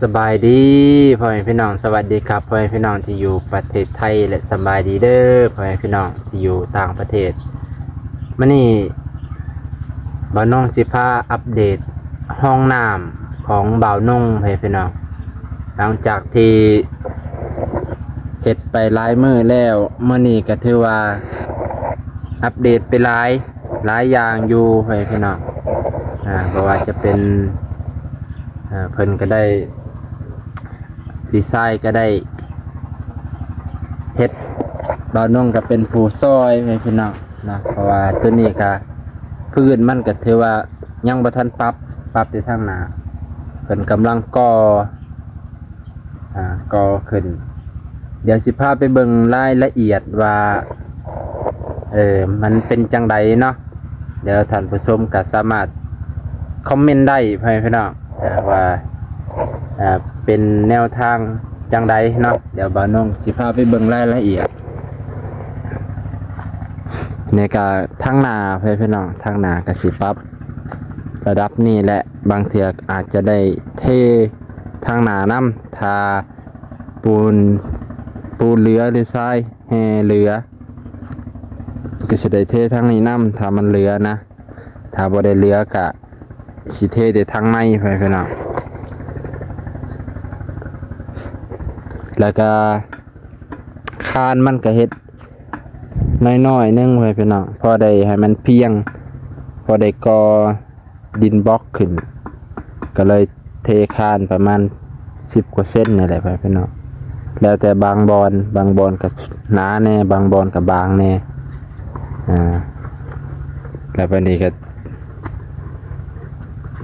สบายดีพ่อแม่พี่น้องสวัสดีครับพ่อแม่พี่น้องที่อยู่ประเทศไทยและสบายดีเด้อพ่อแม่พี่น้องที่อยู่ต่างประเทศมื้อนี้บ่าวน้องสิพาอัปเดตห้องน้ำของบ่าวน้องพ่อแม่พี่น้องหลังจากที่เฮ็ดไปหลายมื้อแล้วมื้อนี้ก็ถือว่าอัปเดตไปหลายอย่างอยู่พ่อแม่พี่น้องเพราะว่าจะเป็นเพิ่นก็ได้ดีไซน์ก็ได้เฮ็ดบ่าวน้องก็เป็นผู้ซอยให้พี่น้องนะเพราะว่าตัวนี้ก็พื้นมันก็ถือว่ายังบ่ทันปรับอยู่ทางหน้าเพิ่นกำลังก่อขึ้นเดี๋ยวสิพาไปเบิ่งรายละเอียดว่ามันเป็นจังไดเนาะเดี๋ยวท่านผู้ชมก็สามารถคอมเมนต์ได้พี่น้องว่าเป็นแนวทางจังใดเนาะเดี๋ยวบ่าวน้องสิพาไปเบิ่งรายละเอียดในการทางหน้าพี่น้องทางหน้าก็สิปรับระดับนี้แหละบางเทื่ออาจจะได้เททางหน้าน้ำทาปูนเหลือหรือทรายแห่เหลือก็สิได้เททางนี้น้ำถ้ามันเหลือนะถ้าบ่ได้เหลือก็สิเทแต่ทางในพี่น้องแล้วก็คานมันก็เฮ็ดน้อยๆนึงไว้พี่น้องพอได้ให้มันเพียงพอได้ก่อดินบล็อกขึ้นก็เลยเทคานประมาณ10 กว่าเส้นนี่แหละพี่น้องแล้วแต่บางบอนก็หนาแน่บางบอนก็บางแน่แล้วบัดนี้ก็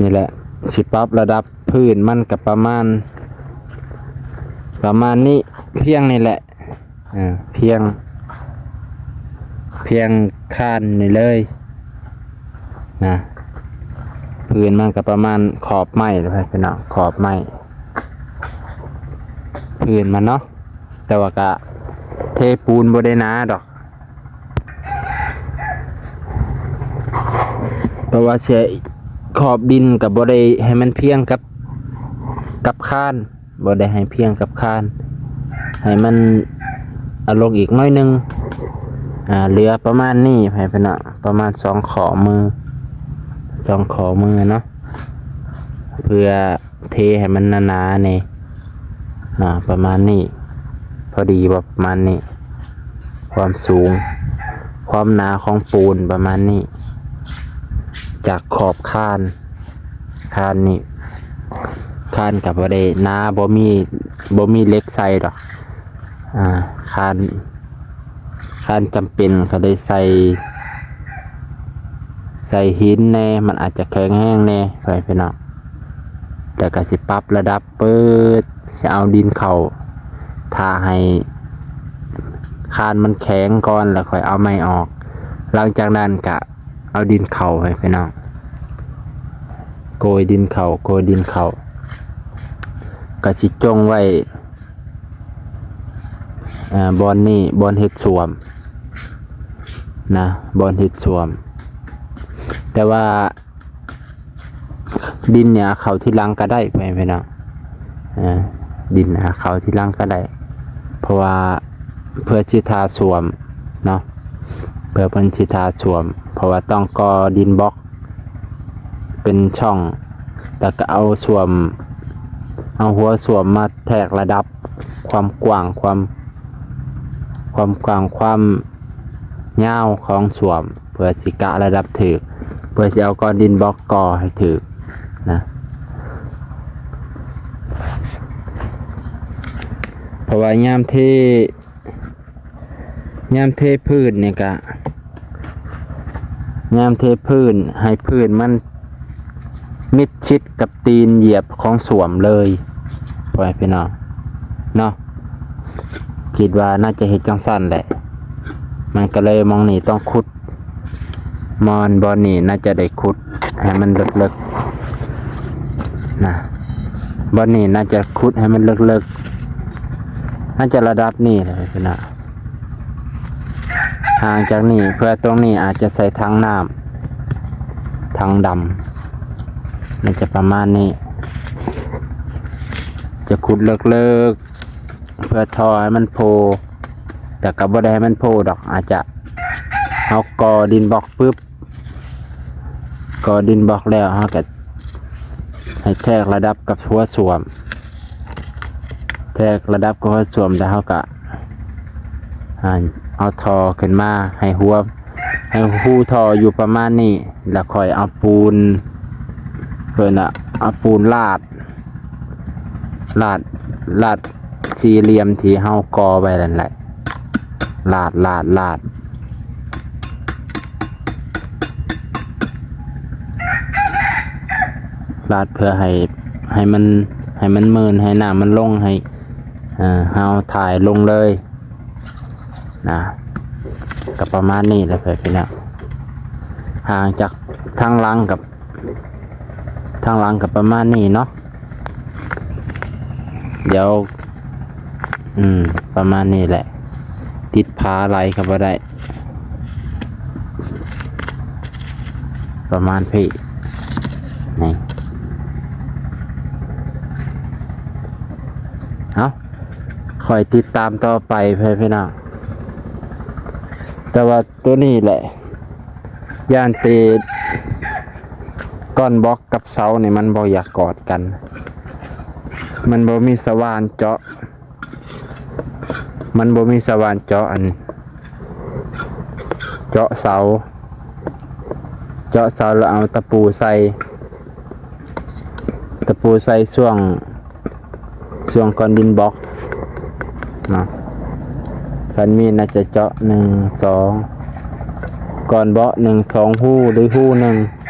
นี่แหละสิปรับระดับพื้นมันก็ประมาณนี้เพียงนี่แหละเพียงคานนี่เลยนะพื้นมันก็ประมาณขอบไม้เลยพี่น้องขอบไม้พื้นมันเนาะแต่ว่าก็เทปูนบ่ได้หนาดอกเพราะว่าเสียขอบดินกับบ่ได้ให้มันเพียงกับคานบ่ได้ให้เพียงกับคานให้มันเอาลงอีกน้อยนึงเหลือประมาณนี้พี่น้องประมาณ2 ข้อมือเนาะเพื่อเทให้มันหนาๆนี่ประมาณนี้พอดีประมาณนี้ความสูงความหนาของปูนประมาณนี้จากขอบคานนี่คานกับบ่ได้หนาบ่มีเหล็กใส่ดอกคานจำเป็นก็ได้ใส่หินแน่มันอาจจะแข็งแห้งแน่พี่น้องแต่ก็สิปรับระดับเปิดจะเอาดินเข้าถ้าให้คานมันแข็งก่อนแล้วค่อยเอาไม้ออกหลังจากนั้นก็เอาดินเข้าให้พี่น้องโกยดินเข้าก็สิจงไว้บอนเฮ็ดสวมนะบอนเฮ็ดสวมแต่ว่าดินเนี่ยเขาที่ลังก็ได้ไปน้องดินเขาที่ลังก็ได้เพราะว่าเพื่อสิทาสวมเนาะเพื่อเป็นสิทาสวมเพราะว่าต้องก่อดินบล็อกเป็นช่องแล้วก็เอาหัวสวมมาแทกระดับความกว้างความยาวของสวมเพื่อสิกะระดับถึกเพื่อจะเอาก้อนดินบล็อกก่อให้ถึกนะเพราะว่ายามเทพื้นเนี่ยกะยามเทพื้นให้พื้นมันมิดชิดกับตีนเหยียบของสวมเลยปล่อยพี่น้องเนาะคิดว่าน่าจะเห็นจังสั้นแหละมันก็เลยมองนี่ต้องขุดบอนนี่น่าจะได้ขุดให้มันลึกๆนะบอนนี่น่าจะขุดให้มันลึกๆน่าจะระดับนี่เลยพี่น้องห่างจากนี่เพื่อตรงนี้อาจจะใส่ถังน้ำถังดำมันจะประมาณนี้ จะขุดเลิกๆเพื่อทอให้มันโผล่แต่ก็บ่ได้ให้มันโผล่ดอกอาจจะเอาก่อดินบล็อกปึ๊บก่อดินบล็อกแล้วเฮาก็ให้แทกระดับกับหัวส้วมแทกระดับกับหัวส้วมแล้วเฮาก็เอาทอขึ้นมาให้หูทออยู่ประมาณนี้แล้วค่อยเอาปูนเพิ่นเอาปูนลาดสี่เหลี่ยมที่เฮากอไว้นั่นแหละลาดลาดเพื่อให้มันเมินให้น้ำมันลงให้เฮาถ่ายลงเลยนะก็ประมาณนี้แหละเพื่อนห่างจากทางหลังกับประมาณนี้เนาะเดี๋ยวประมาณนี้แหละติดผาไหลก็บ่ได้ประมาณพี่นี่เอาคอยติดตามต่อไปพี่น้องแต่ว่าตัวนี้แหละย่านตีก้อนบล็อกกับเสาเนี่ยมันบ่อยากกอดกันมันบ่มีสว่านเจาะอันเจาะเสาแล้วเอาตะปูใส่ช่วงก้อนดินบล็อกเนาะคันมีน่าจะเจาะ1-2ก้อนบล็อก1-2หู้หรือหู้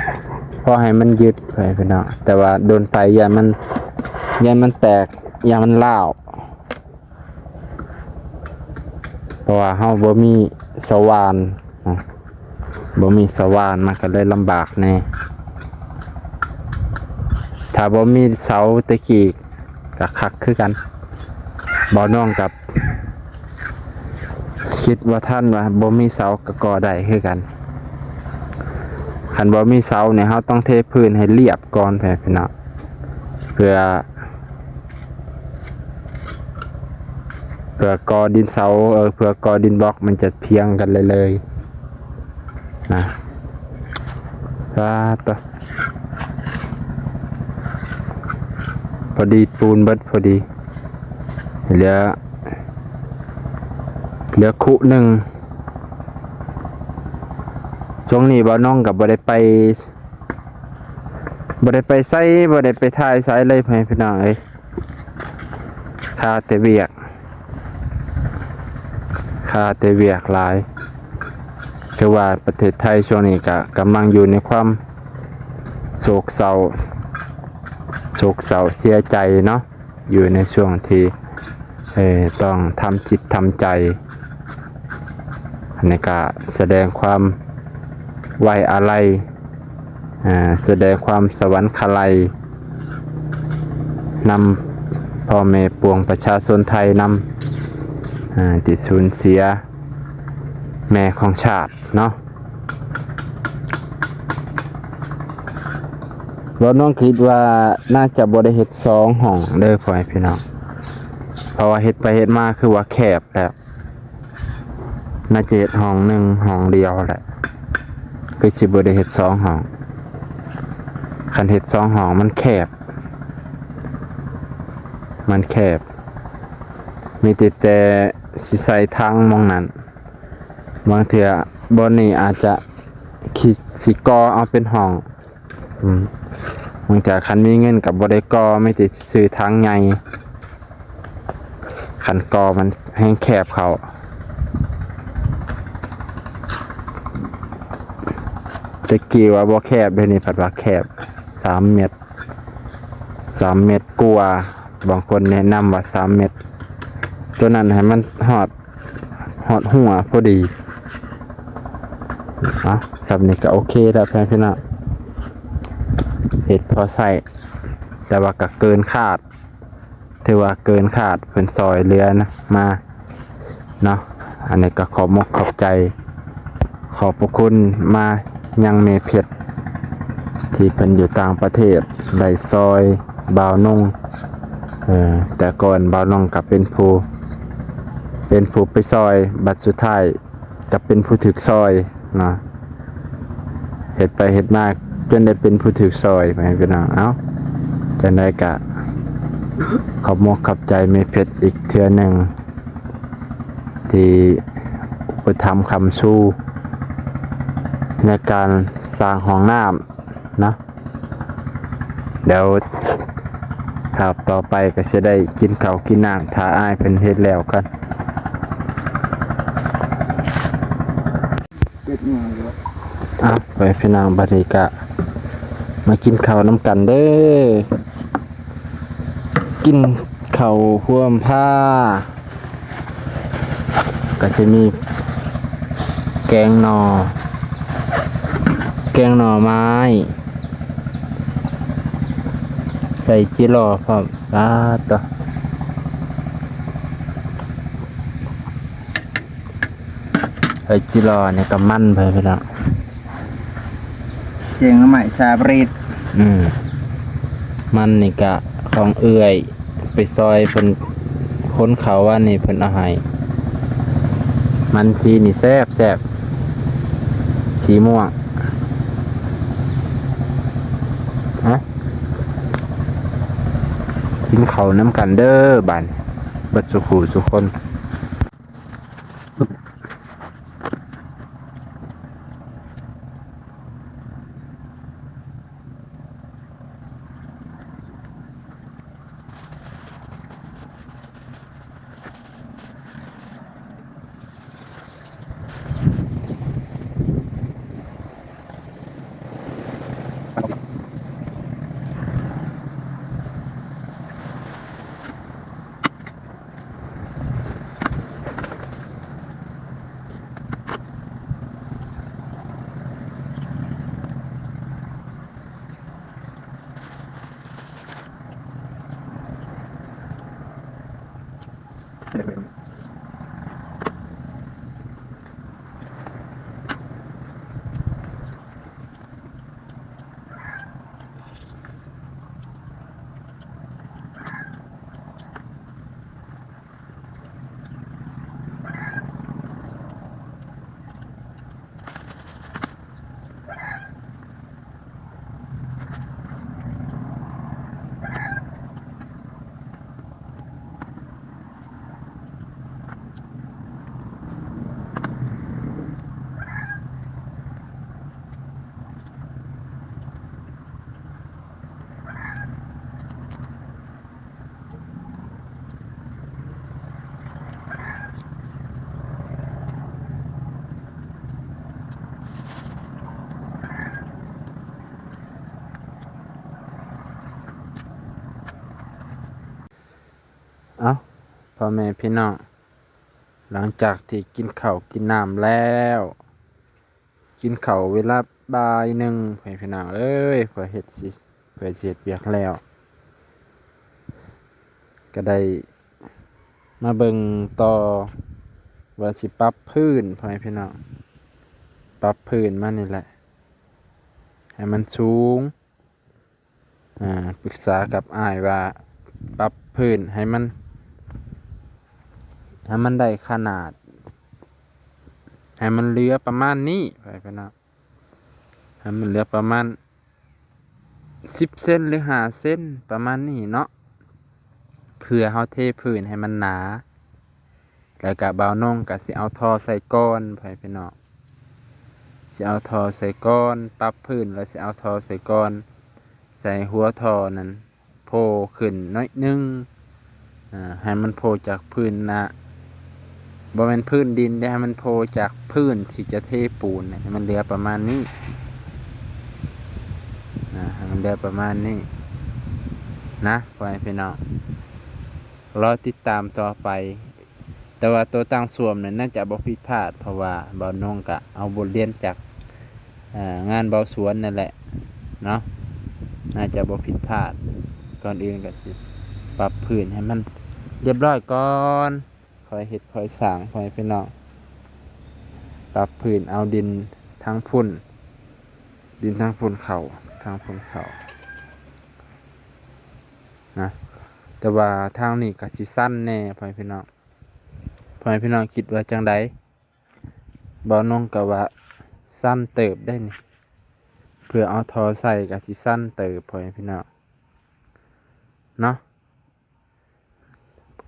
1พอให้มันยึดไปเนาะแต่ว่าโดนไปอย่ามันแตกอย่ามันร้าวเพราะว่าเฮาบ่มีสว่านมันก็เลยลำบากแน่ถ้าบ่มีเสาตะกี้ก็คักคือกันบ่น้องกับคิดว่าท่านว่าบ่มีเสาก็ก่อได้คือกันคันบ่มีเสาเนี่ยเฮาต้องเทพื้นให้เรียบก่อนพี่น้องเพื่อกอดินเสาเพื่อกอดินบล็อกมันจะเพียงกันเลยนะต่อพอดีปูนเบิดพอดีเหลือคุหนึ่งช่วงนี้บ่น้องกับบ่ได้ไปไสบ่ได้ไปถ่ายไสเลยพี่น้องเอ้ยค่าแต่เวียกหลายคือว่าประเทศไทยช่วงนี้ก็กำลังอยู่ในความโศกเศร้าเสียใจเนาะอยู่ในช่วงที่ต้องทำจิตทำใจในการแสดงความไว้อาลัยแสดงความสวรรคาลัยนำพ่อแม่ปวงประชาชนไทยนำที่สูญเสียแม่ของชาติเนาะบ่น้องคิดว่าน่าจะบ่ได้เฮ็ด2ห้องเด้อพ่อแม่พี่น้องเพราะว่าเฮ็ดไปเฮ็ดมาคือว่าแคบแล้วน่าจะเฮ็ดห้อง1ห้องเดียวแหละคือสิบ่ได้เฮ็ด2ห้องคันเฮ็ด2ห้องมันแคบมีแต่สิใส่ทางมองนั้นบางเทื่อบนนี้อาจจะสิกอเอาเป็นห้องบางแต่คันมีเงินกับบ่ได้กอไม่ติดซื้อทางใหญ่คันกอมันแห้งแคบเขาตะกี้ว่าบ่แคบเดี๋ยวนี้ผัดว่าแคบ3 เมตรกว่าบางคนแนะนำว่า3 เมตรตัวนั้นให้มันหอดหัวพอดีสับนี้ก็โอเคแล้วพี่น้องเห็ดพอใส่แต่ว่าก็เกินคาดถือว่าเกินคาดเป็นซอยเรือนะมาเนาะอันนี้ก็ขอบใจขอบพระคุณมายังเมเพชรที่เป็นอยู่ต่างประเทศได้ซอยบ่าวนุ่ง แต่ก่อนบ่าวน้องกับเป็นผู้ไปซอยบัดสุดท้ายกับเป็นผู้ถึกซอยเนาะเฮ็ดไปเฮ็ดมาจนได้เป็นผู้ถึกซอยไปพี่น้องเอ้าจังได๋ก็ขอบมกขอบใจแม่เพชรอีกเทื่อหนึงที่อุปถัมภ์คำสู้ในการสร้างห้องน้ำนะเดี๋ยวครับต่อไปก็จะได้กินข้าวกินน้ำถ้าอ้ายเพิ่นเฮ็ดแล้วกัน เป็ดเมืองเลย ไปพี่น้องบัดนี้ก็มากินข้าวน้ำกันเด้อกินข้าวห่วมผ้าก็จะมีแกงหน่อไม้ใส่จิโร่พร้อมต่อใส่จิโร่เนี่ยก็มันไปพี่น้อง เจียงใหม่ชาบรีด มันนี่กะของเอื่อยไปซอยเพิ่นค้นเขาว่านี่เพิ่นเอาให้มันสีนี่แซ่บสีม่วงกินเขาวน้ำกันเด้อบัดเบิดสุขูทุกคน เอาพ่อแม่พี่น้องหลังจากที่กินข้าวกินน้ำแล้วกินข้าวเวลาบ่ายหนึ่งพ่อแม่พี่น้องเอ้ยเพื่อเฮ็ดเวียกแล้ว ก็ได้มาเบิ่งต่อว่าสิปรับพื้นพ่อแม่พี่น้องปรับพื้นมานี่แหละให้มันสูงปรึกษากับอ้ายว่าปรับพื้นให้มันได้ขนาดให้มันเหลือประมาณนี้ไปพี่น้องให้มันเหลือประมาณ10 เซนหรือ5 เซนประมาณนี้เนาะเพื่อเฮาเทพื้นให้มันหนาแล้วก็บ่าวน้องก็สิเอาท่อใส่ก้อนไปพี่น้องสิเอาท่อใส่ก้อนปรับพื้นแล้วสิเอาท่อใส่ก้อนใส่หัวท่อนั้นโผล่ขึ้นน้อยนึงให้มันโผล่จากพื้นนะบ่แม่นพื้นดินได้ให้มันโผล่จากพื้นที่จะเทปูนให้มันเหลือประมาณนี้ให้มันเหลือประมาณนี้นะพ่อแม่พี่น้องรอติดตามต่อไปแต่ว่าตัวตั้งส่วนนั้นน่าจะบ่ผิดพลาดเพราะว่าบ่าวน้องก็เอาบทเรียนจากงานเบาสวนนั่นแหละเนาะน่าจะบ่ผิดพลาดก่อนอื่นก็สิปรับพื้นให้มันเรียบร้อยก่อนค่อยเฮ็ดค่อยสร้างค่อยพี่น้องปรับพื้นเอาดินทั้งพุ่นเข้าทางพุ่นเข้านะ แต่ว่าทางนี้ก็สิสั้นแน่พ่อแม่พี่น้องพ่อแม่พี่น้องคิดว่าจังใดบ่นงก็ว่าสั้นเติบได้นี่เพื่อเอาทอใส่ก็สิสั้นเติบพ่อแม่พี่น้องเนาะ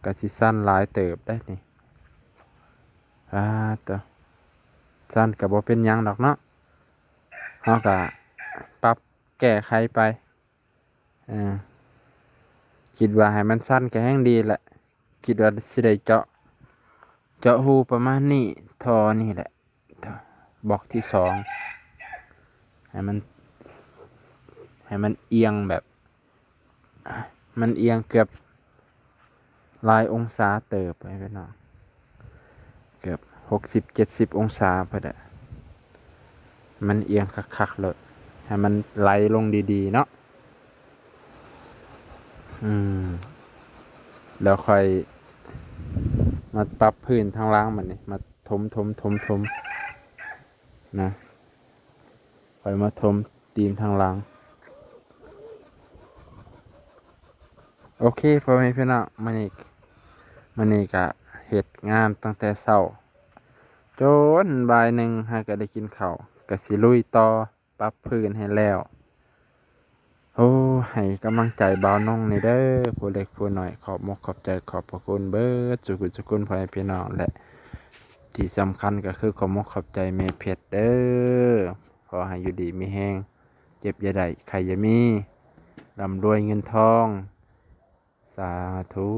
ก็สิสั้นหลายเติบได้นี่ตัวสั้นก็บ่เป็นหยังดอกเนาะเฮาก็ปรับแก้ไขไปคิดว่าให้มันสั้นก็แห้งดีแหละคิดว่าสิได้เจาะหูประมาณนี้ทอนี่แหละบล็อกที่สองให้มันเอียงแบบมันเอียงเกือบหลายองศาเติบไปพี่น้องเกือบ60-70องศาพอดะมันเอียงคักๆเลยให้มันไหลลงดีๆเนาะแล้วค่อยมาปรับพื้นทางล่างมันนี่มาถมนะค่อยมาถมตีนทางล่างโอเคพ่อแม่พี่น้องมันนี่ก็เฮ็ดงานตั้งแต่เช้าจนบ่ายหนึ่งให้ก็ได้กินข้าวก็สิลุยต่อปรับพื้นให้แล้วโอ้ให้กำลังใจบ่าวน้องนี่เด้อผู้เล็กผู้น้อยขอบมกขอบใจขอบพระคุณเบิดสุขุสุขุนพ่อแม่พี่น้องและที่สำคัญก็คือขอบมกขอบใจแม่เพชรเด้อขอให้อยู่ดีมีแฮงเจ็บอย่าได้ใครอย่ามีร่ำรวยเงินทองสาธุ